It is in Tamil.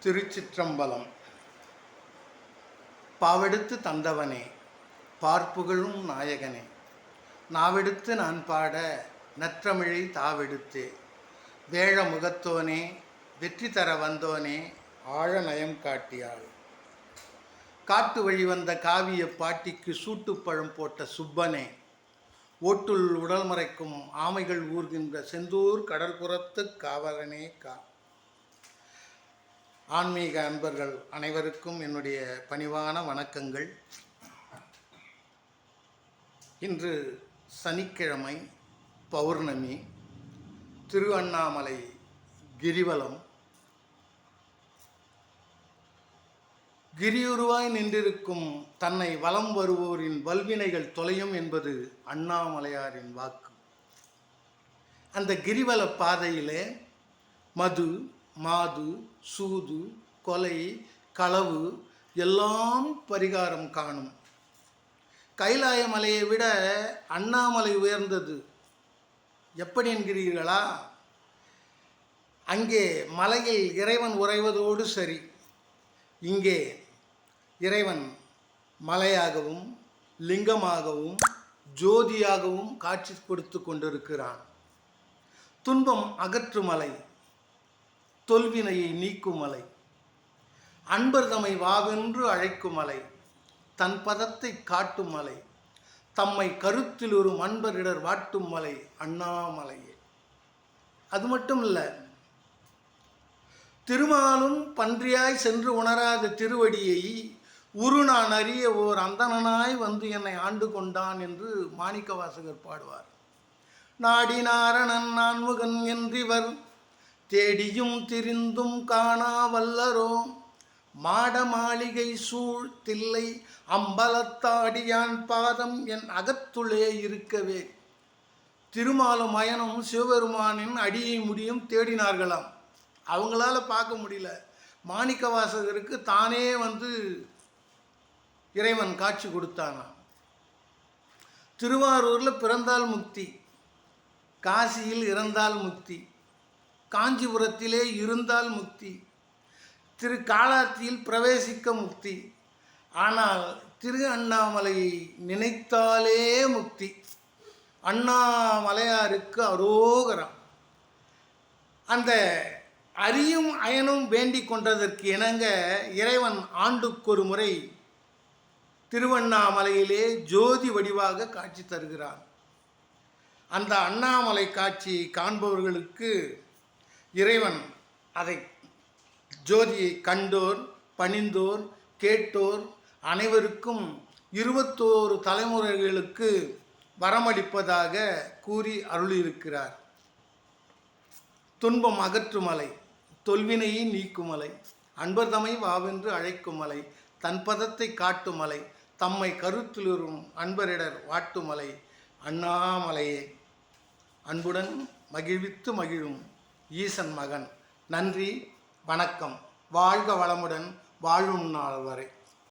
திருச்சிற்றம்பலம். பாவெடுத்து தந்தவனே, பார்ப்புகழும் நாயகனே, நாவெடுத்து நான் பாட நற்றமிழை தாவெடுத்தே, வேழ முகத்தோனே, வெற்றி தர வந்தோனே, ஆழ நயம் காட்டியாள். காட்டு வழி வந்த காவிய பாட்டிக்கு சூட்டுப்பழம் போட்ட சுப்பனே, ஓட்டுள் உடல் மறைக்கும் ஆமைகள் ஊர்கின்ற செந்தூர் கடற்புறத்து காவலனே கா. ஆன்மீக அன்பர்கள் அனைவருக்கும் என்னுடைய பணிவான வணக்கங்கள். இன்று சனிக்கிழமை, பௌர்ணமி, திரு அண்ணாமலை கிரிவலம். கிரியுருவாய் நின்றிருக்கும் தன்னை வலம் வருவோரின் வல்வினைகள் தொலையும் என்பது அண்ணாமலையாரின் வாக்கு. அந்த கிரிவல பாதையிலே மது, மாது, சூது, கொலை, களவு எல்லாம் பரிகாரம் காணும். கைலாய மலையை விட அண்ணாமலை உயர்ந்தது. எப்படி என்கிறீர்களா? அங்கே மலையில் இறைவன் உறைவதோடு சரி, இங்கே இறைவன் மலையாகவும் லிங்கமாகவும் ஜோதியாகவும் காட்சி கொடுத்து கொண்டிருக்கிறான். துன்பம் அகற்று மலை, தொல்வினையை நீக்கும் மலை, அன்பர் தம்மை வாவென்று அழைக்கும் மலை, தன் பதத்தை காட்டும் மலை, தம்மை கருத்தில் ஒரு அன்பரிடர் வாட்டும் மலை அண்ணாமலையே. அது மட்டும் இல்லை, திருமாலும் பன்றியாய் சென்று உணராத திருவடியை நான் அறிய ஓர் அந்தணனாய் வந்து என்னை ஆண்டு கொண்டான் என்று மாணிக்க வாசகர் பாடுவார். நாடி நாரணன் நான்முகன் என்றிவர் தேடியும் திரிந்தும் காணா வல்லரோ, மாட மாளிகை சூழ் தில்லை அம்பலத்தாடியான் பாதம் என் அகத்துள்ளே இருக்கவே. திருமாலும் மயனும் சிவபெருமானின் அடியை முடியும் தேடினார்களாம். அவங்களால பார்க்க முடியல. மாணிக்க வாசகருக்கு தானே வந்து இறைவன் காட்சி கொடுத்தானாம். திருவாரூரில் பிறந்தால் முக்தி, காசியில் இறந்தால் முக்தி, காஞ்சிபுரத்திலே இருந்தால் முக்தி, திரு காலாத்தியில் பிரவேசிக்க முக்தி. ஆனால் திரு அண்ணாமலையை நினைத்தாலே முக்தி. அண்ணாமலையாருக்கு அரோகரம். அந்த அரியும் அயனும் வேண்டிக் கொண்டதற்கு இணங்க இறைவன் ஆண்டுக்கொரு முறை திருவண்ணாமலையிலே ஜோதி வடிவாக காட்சி தருகிறான். அந்த அண்ணாமலை காட்சி காண்பவர்களுக்கு இறைவன் அதை ஜோதியை கண்டோர், பணிந்தோர், கேட்டோர் அனைவருக்கும் 21 தலைமுறைகளுக்கு வரமளிப்பதாக கூறி அருளியிருக்கிறார். துன்பம் அகற்றும் மலை, தொல்வினையை நீக்கும் மலை, அன்பர் தம்மை வாவென்று அழைக்கும் மலை, தன் பதத்தை காட்டும் மலை, தம்மை கருத்திலுறும் அன்பரிடர் வாட்டும் மலை அண்ணாமலையே. அன்புடன் மகிழ்வித்து மகிழும் ஈசன் மகன். நன்றி, வணக்கம். வாழ்க வளமுடன், வாழும் நாள் வரை.